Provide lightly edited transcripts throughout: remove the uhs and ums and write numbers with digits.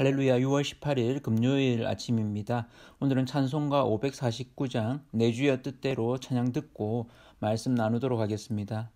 할렐루야. 6월 18일 금요일 아침입니다. 오늘은 찬송가 549장 내 주여 뜻대로 찬양 듣고 말씀 나누도록 하겠습니다.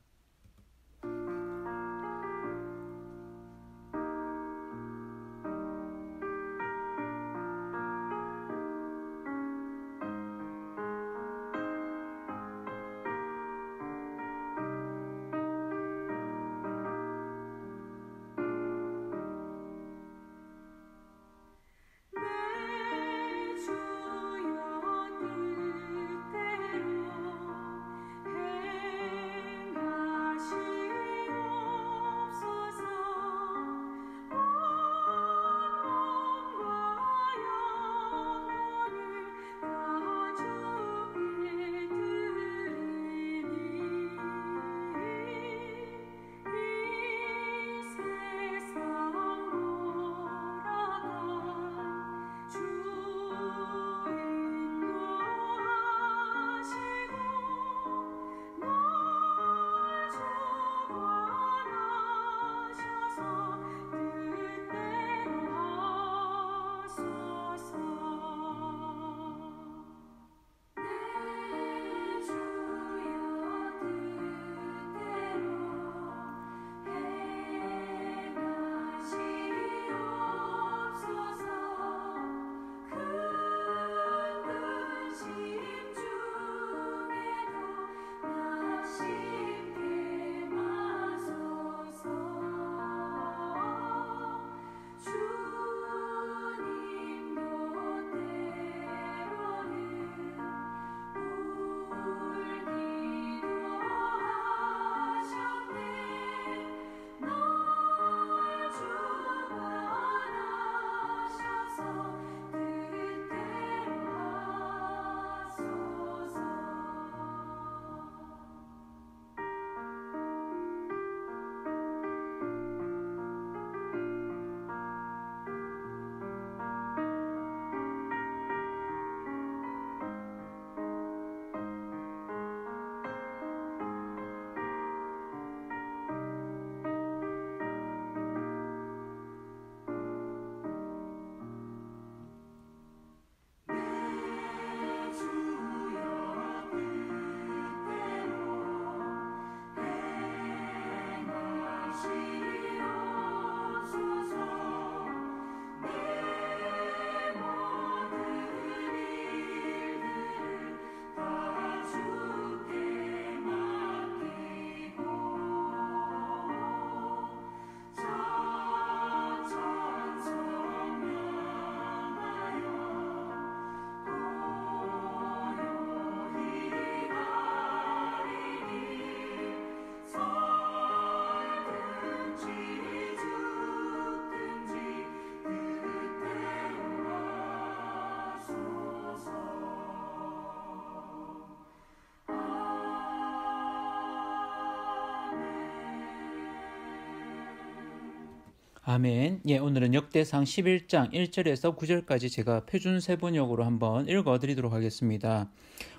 아멘. 오늘은 역대상 11장 1절에서 9절까지 제가 표준 세번역으로 한번 읽어드리도록 하겠습니다.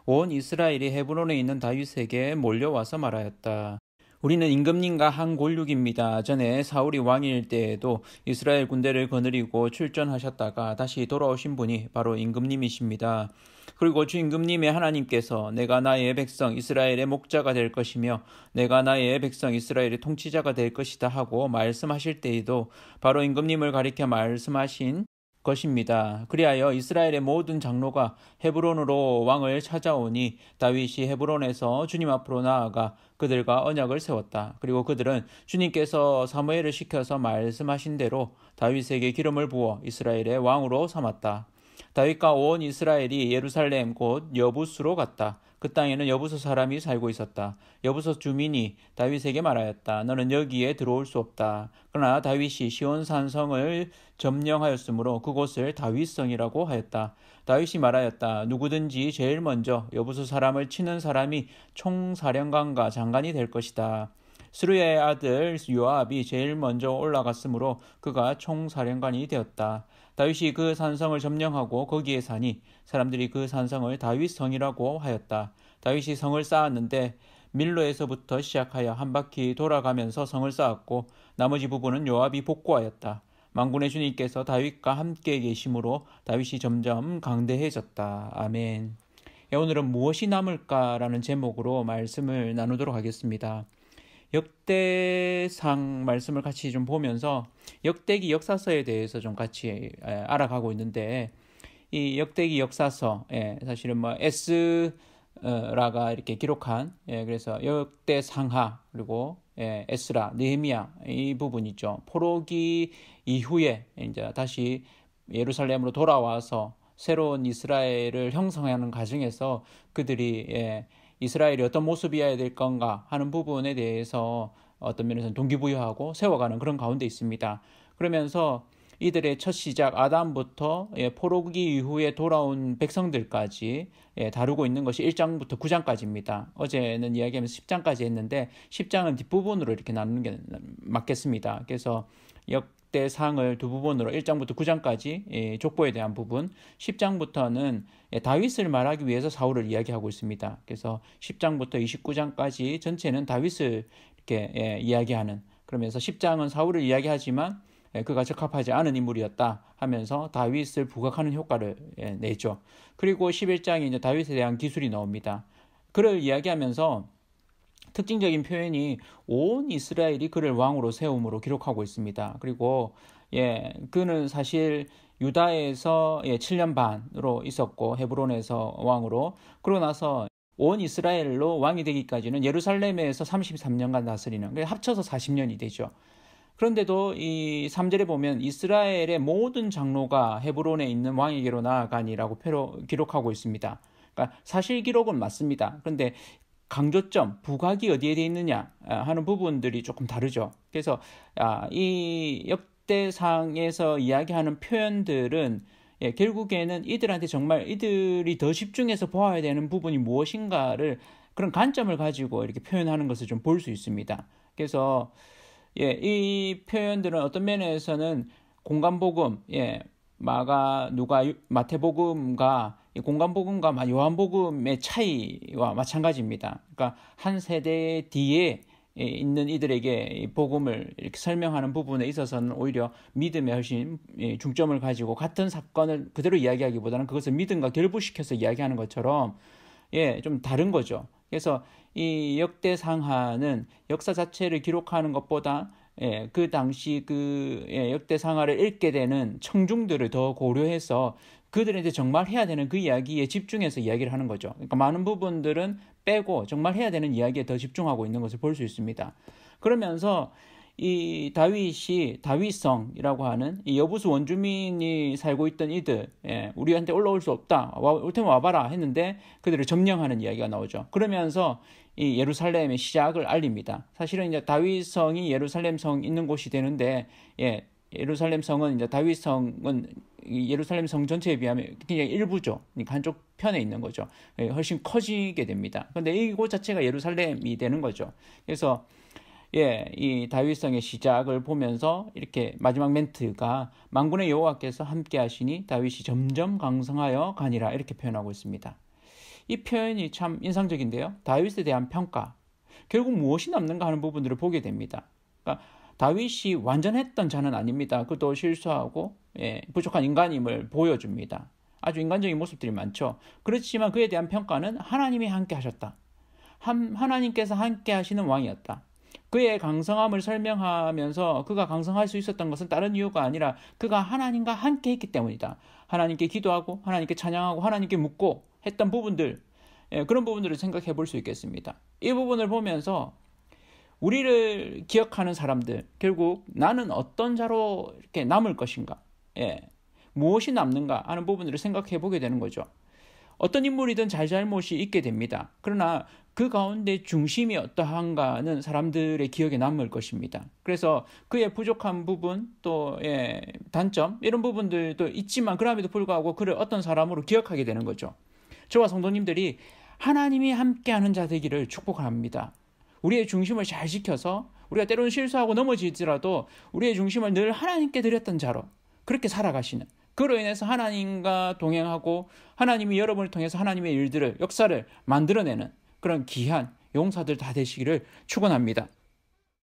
온 이스라엘이 헤브론에 있는 다윗에게 몰려와서 말하였다. 우리는 임금님과 한 골육입니다. 전에 사울이 왕일 때에도 이스라엘 군대를 거느리고 출전하셨다가 다시 돌아오신 분이 바로 임금님이십니다. 그리고 주 임금님의 하나님께서 내가 나의 백성 이스라엘의 목자가 될 것이며 내가 나의 백성 이스라엘의 통치자가 될 것이다 하고 말씀하실 때에도 바로 임금님을 가리켜 말씀하신 것입니다. 그리하여 이스라엘의 모든 장로가 헤브론으로 왕을 찾아오니 다윗이 헤브론에서 주님 앞으로 나아가 그들과 언약을 세웠다. 그리고 그들은 주님께서 사무엘을 시켜서 말씀하신 대로 다윗에게 기름을 부어 이스라엘의 왕으로 삼았다. 다윗과 온 이스라엘이 예루살렘 곧 여부스로 갔다. 그 땅에는 여부스 사람이 살고 있었다. 여부스 주민이 다윗에게 말하였다. 너는 여기에 들어올 수 없다. 그러나 다윗이 시온산성을 점령하였으므로 그곳을 다윗성이라고 하였다. 다윗이 말하였다. 누구든지 제일 먼저 여부스 사람을 치는 사람이 총사령관과 장관이 될 것이다. 스루야의 아들 요압이 제일 먼저 올라갔으므로 그가 총사령관이 되었다. 다윗이 그 산성을 점령하고 거기에 사니 사람들이 그 산성을 다윗성이라고 하였다. 다윗이 성을 쌓았는데 밀로에서부터 시작하여 한 바퀴 돌아가면서 성을 쌓았고 나머지 부분은 요압이 복구하였다. 만군의 주님께서 다윗과 함께 계심으로 다윗이 점점 강대해졌다. 아멘. 오늘은 무엇이 남을까라는 제목으로 말씀을 나누도록 하겠습니다. 역대상 말씀을 같이 좀 보면서 역대기 역사서에 대해서 좀 같이 알아가고 있는데, 이 역대기 역사서, 사실은 에스라가 이렇게 기록한, 그래서 역대상하, 그리고 에스라, 느헤미야 이 부분 있죠. 포로기 이후에 이제 다시 예루살렘으로 돌아와서 새로운 이스라엘을 형성하는 과정에서 그들이 이스라엘이 어떤 모습이어야 될 건가 하는 부분에 대해서 어떤 면에서는 동기부여하고 세워가는 그런 가운데 있습니다. 그러면서 이들의 첫 시작 아담부터 포로기 이후에 돌아온 백성들까지 다루고 있는 것이 1장부터 9장까지입니다. 어제는 이야기하면서 10장까지 했는데 10장은 뒷부분으로 이렇게 나누는 게 맞겠습니다. 그래서 역대상을 두 부분으로 1장부터 9장까지 족보에 대한 부분, 10장부터는 다윗을 말하기 위해서 사울을 이야기하고 있습니다. 그래서 10장부터 29장까지 전체는 다윗을 이렇게 이야기하는, 그러면서 10장은 사울을 이야기하지만 그가 적합하지 않은 인물이었다 하면서 다윗을 부각하는 효과를 내죠. 그리고 11장에 이제 다윗에 대한 기술이 나옵니다. 그를 이야기하면서 특징적인 표현이 온 이스라엘이 그를 왕으로 세움으로 기록하고 있습니다. 그리고 그는 사실 유다에서 7년 반으로 있었고 헤브론에서 왕으로, 그러고 나서 온 이스라엘로 왕이 되기까지는 예루살렘에서 33년간 다스리는, 합쳐서 40년이 되죠. 그런데도 이 3절에 보면 이스라엘의 모든 장로가 헤브론에 있는 왕에게로 나아가니라고 기록하고 있습니다. 그러니까 사실 기록은 맞습니다. 그런데 강조점, 부각이 어디에 되어 있느냐 하는 부분들이 조금 다르죠. 그래서 이 역대상에서 이야기하는 표현들은 결국에는 이들한테 정말 이들이 더 집중해서 보아야 되는 부분이 무엇인가를, 그런 관점을 가지고 이렇게 표현하는 것을 좀 볼 수 있습니다. 그래서 이 표현들은 어떤 면에서는 공간복음, 마가, 누가, 마태복음과 공간복음과 요한복음의 차이와 마찬가지입니다. 그러니까 한 세대 뒤에 있는 이들에게 복음을 이렇게 설명하는 부분에 있어서는 오히려 믿음에 훨씬 중점을 가지고 같은 사건을 그대로 이야기하기보다는 그것을 믿음과 결부시켜서 이야기하는 것처럼 좀 다른 거죠. 그래서 이 역대상하는 역사 자체를 기록하는 것보다 그 당시 역대상하를 읽게 되는 청중들을 더 고려해서 그들한테 정말 해야 되는 그 이야기에 집중해서 이야기를 하는 거죠. 그러니까 많은 부분들은 빼고 정말 해야 되는 이야기에 더 집중하고 있는 것을 볼 수 있습니다. 그러면서 이 다윗이 다윗성이라고 하는 이 여부수 원주민이 살고 있던 이들, 우리한테 올라올 수 없다, 올 테면 와봐라 했는데 그들을 점령하는 이야기가 나오죠. 그러면서 이 예루살렘의 시작을 알립니다. 사실은 이제 다윗성이 예루살렘 성 있는 곳이 되는데, 예루살렘 성은 이제 다윗성은 예루살렘 성 전체에 비하면 그냥 일부죠. 그러니까 한쪽 편에 있는 거죠. 훨씬 커지게 됩니다. 그런데 이곳 자체가 예루살렘이 되는 거죠. 그래서 이 다윗성의 시작을 보면서 이렇게 마지막 멘트가 만군의 여호와께서 함께 하시니 다윗이 점점 강성하여 가니라, 이렇게 표현하고 있습니다. 이 표현이 참 인상적인데요. 다윗에 대한 평가, 결국 무엇이 남는가 하는 부분들을 보게 됩니다. 그러니까 다윗이 완전했던 자는 아닙니다. 그도 실수하고 부족한 인간임을 보여줍니다. 아주 인간적인 모습들이 많죠. 그렇지만 그에 대한 평가는 하나님이 함께 하셨다. 하나님께서 함께 하시는 왕이었다. 그의 강성함을 설명하면서 그가 강성할 수 있었던 것은 다른 이유가 아니라 그가 하나님과 함께 했기 때문이다. 하나님께 기도하고 하나님께 찬양하고 하나님께 묻고 했던 부분들, 그런 부분들을 생각해 볼 수 있겠습니다. 이 부분을 보면서 우리를 기억하는 사람들, 결국 나는 어떤 자로 이렇게 남을 것인가, 무엇이 남는가 하는 부분들을 생각해 보게 되는 거죠. 어떤 인물이든 잘잘못이 있게 됩니다. 그러나 그 가운데 중심이 어떠한가는 사람들의 기억에 남을 것입니다. 그래서 그의 부족한 부분, 또 단점, 이런 부분들도 있지만 그럼에도 불구하고 그를 어떤 사람으로 기억하게 되는 거죠. 저와 성도님들이 하나님이 함께하는 자 되기를 축복합니다. 우리의 중심을 잘 지켜서 우리가 때로는 실수하고 넘어지더라도 우리의 중심을 늘 하나님께 드렸던 자로 그렇게 살아가시는, 그로 인해서 하나님과 동행하고 하나님이 여러분을 통해서 하나님의 일들을, 역사를 만들어내는 그런 귀한 용사들 다 되시기를 축원합니다.